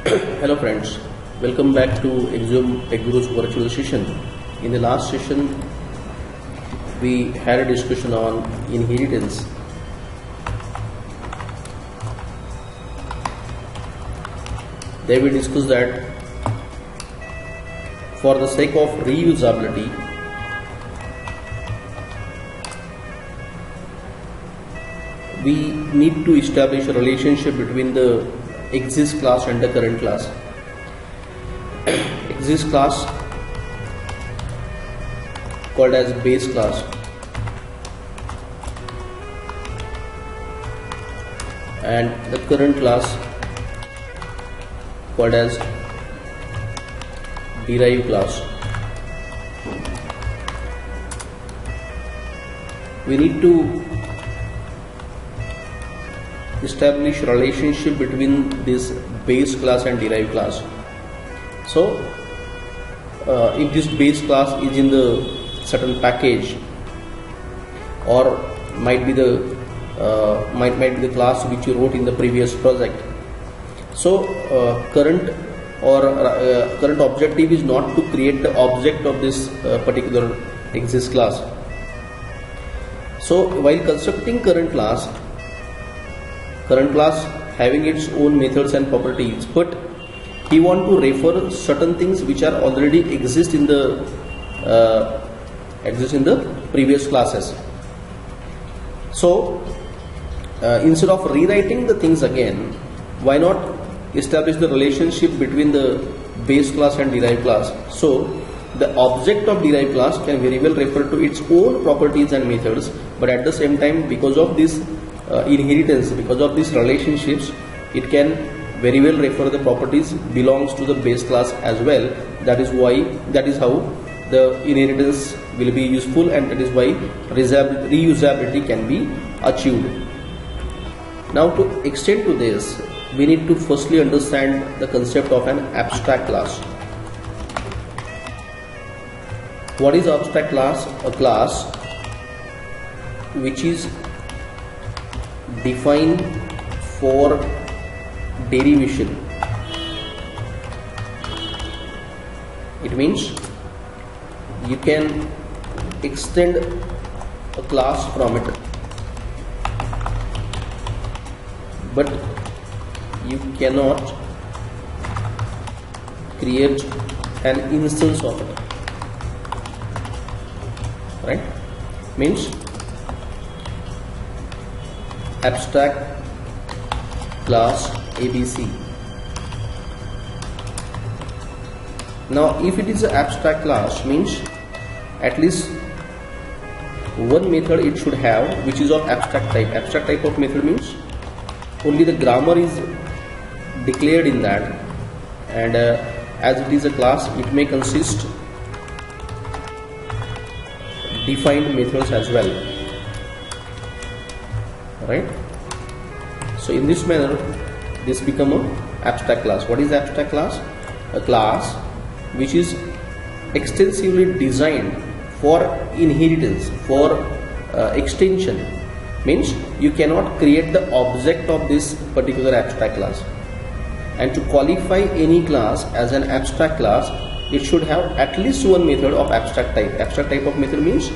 Hello friends, welcome back to Axiom Techguru's virtual session. In the last session, we had a discussion on inheritance. There we discussed that for the sake of reusability, we need to establish a relationship between the exist class and the current class. Exist class called as base class and the current class called as derived class. We need to establish relationship between this base class and derived class. So if this base class is in the certain package, or might be the class which you wrote in the previous project. So current objective is not to create the object of this particular exist class. So while constructing current class having its own methods and properties, but he want to refer certain things which are already exist in the previous classes. So instead of rewriting the things again, why not establish the relationship between the base class and derived class? So the object of derived class can very well refer to its own properties and methods, but at the same time, because of this inheritance, because of these relationships, it can very well refer the properties belongs to the base class as well. That is how the inheritance will be useful, and that is why reusability can be achieved. Now to extend to this, we need to firstly understand the concept of an abstract class. What is abstract class? A class which is defined for derivation. It means you can extend a class from it, but you cannot create an instance of it, right? Means abstract class ABC. Now if it is an abstract class, means at least one method it should have which is of abstract type. Abstract type of method means only the grammar is declared in that, and as it is a class, it may consist defined methods as well, right? So in this manner, this become a abstract class. What is abstract class? A class which is extensively designed for inheritance, for extension. Means you cannot create the object of this particular abstract class, and to qualify any class as an abstract class, it should have at least one method of abstract type. Abstract type of method means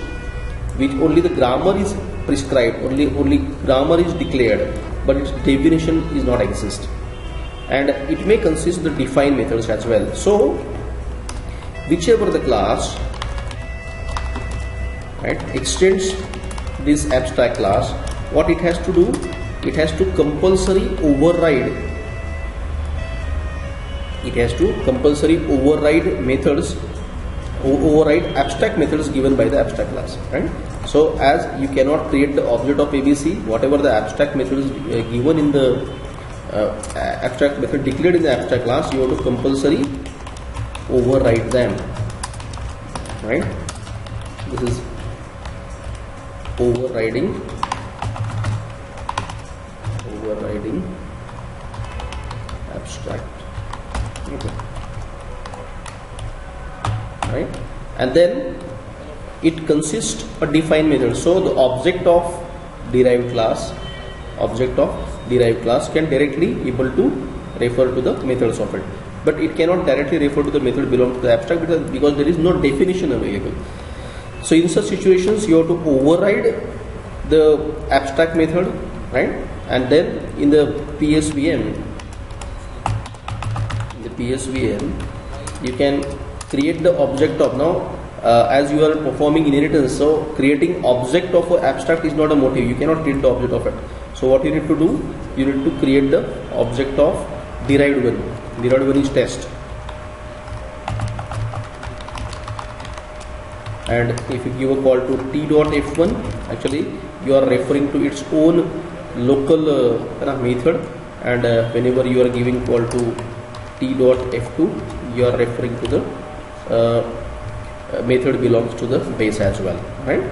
which only the grammar is prescribed, only grammar is declared, but its definition is not exist, and it may consist the defined methods as well. So whichever the class, right, extends this abstract class, what it has to do, it has to compulsory override methods, override abstract methods given by the abstract class, right? So as you cannot create the object of ABC, whatever the abstract method is given in the abstract method declared in the abstract class, you have to compulsory override them, right? This is overriding abstract, okay, right? And then it consists a defined method. So the object of derived class can directly able to refer to the methods of it, but it cannot directly refer to the method belongs to the abstract because there is no definition available. So in such situations you have to override the abstract method, right? And then in the PSVM, you can create the object of, now as you are performing inheritance, so creating object of an abstract is not a motive. You cannot create the object of it. So what you need to do, you need to create the object of derived one. Derived one is test, and if you give a call to t.f1, actually you are referring to its own local method, and whenever you are giving call to t.f2, you are referring to the method belongs to the base as well, right?